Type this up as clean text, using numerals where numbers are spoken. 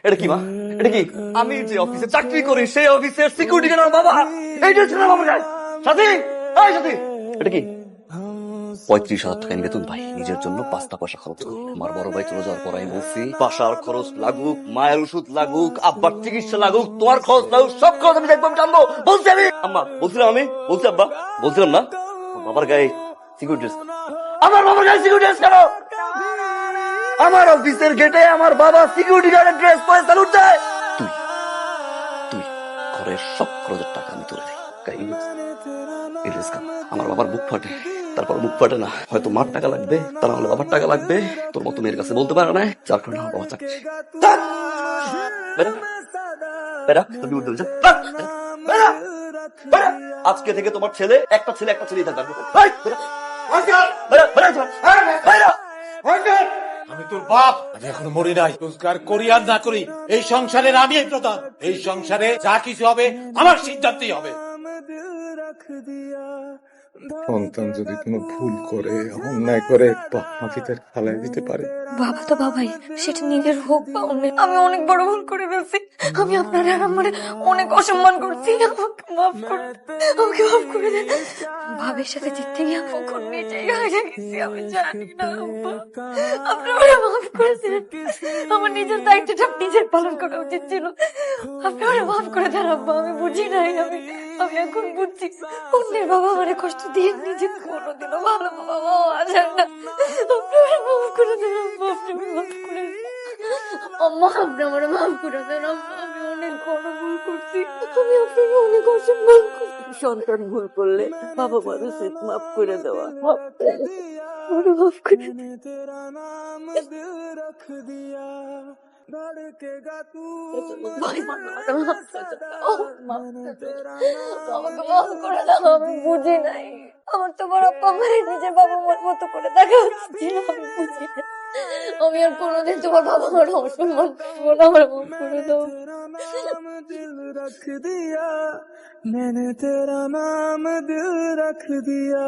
এটা কি মা? এটা কি? আমি যে অফিসে চাকরি করি সেই অফিসের সিকিউরিটি গার্ড আমার বাবা। এইটা ছিল আমার সাথী। এই সাথী, এটা কি? 35,000 টাকা বেতন ভাই, নিজের জন্য 5টা পয়সা খরচ করি। আমার বড় ভাই চলে যাওয়ার পর আমি বলছি বাসার খরচ লাগুক, মায়ের ওষুধ লাগুক, আব্বার চিকিৎসা লাগুক, তোমার খরচ লাগুক, সব খরচ আমি দেখবো, আমি জানবো। বলছি আমি আম্মা, বলছিলাম আমি, বলছি আব্বা, বলছিলাম না বাবার গায়ে সিকিউরিটি ড্রেস। আমার বাবার গায়ে সিকিউরিটি ড্রেস কেন? আমার অফিসের গেটে আমার বাবা সিকিউরিটি গার্ডের ড্রেস পরে স্যালুট দেয়। তুই তুই ঘরের সব খরচের টাকা আমি তুলে দিই গায়ে এই ড্রেস কেন? আমার বাবার বুক ফাটে, তারপর বুক ফাটে না, হয়তো মার টাকা লাগবে, তা না হলে বাবার টাকা লাগবে, তোর মতো মেয়ের কাছে বলতে পারে না, যার কারণে আমার বাবা চাকরি। আজকে থেকে তোমার ছেলে একটা ছেলেই থাকবে। আমি তোর বাপ, আমি এখনো মরি নাই। রোজগার করি আর না করি, এই সংসারের আমি প্রধান। এই সংসারে যা কিছু হবে আমার সিদ্ধান্তই হবে। সন্তান যদি কোনো ভুল করে, অন্যায় করে, বাবাকে তার খালায় দিতে পারে। বাবা তো বাবাই, সেটা নিজের হোক বা অন্যের। আমি অনেক বড় ভুল করে ফেলছি। আমি আপনার আর আমার অনেক অসম্মান করছি। আমাকে মাফ করে দেন। ভাবের সাথে জিততে গিয়ে কখন নিজেই হারিয়ে গেছি আমি জানি না। আপনি আমাকে মাফ করে দেন। আমার নিজের দায়িত্বটা নিজের পালন করা উচিত ছিল। আপনি আমাকে মাফ করে দেন আব্বা, আমি বুঝি নাই। আমি এখন বুঝছি অন্যের বাবা আমারে কষ্ট দিয়ে নিজে কোনোদিনও ভালো বাবা আসেন না। আপনি আমাকে মাফ করে দেন আব্বা, আপনি আমাকে মাফ করে দেন। আম্মা, আপনি আমার মাফ করে দেন আম্মা, আমি অনেক বড় ভুল করছি। আমি আপনাকে অনেক অসম্মান করছি। সন্তান ভুল করলে বাবা মানুষের মাফ করে দেওয়া, মাফ করে আমি বুঝি নাই। আমার তো বড় আব্বা আমারে নিজের বাবা মার মতো করে দেখা উচিত, আমি বুঝি না। আমি আর কোনোদিন তোমার বাবা মার অসম্মান করবো না, আমার মাফ করে দাও। मैंने तेरा नाम दिल रख दिया।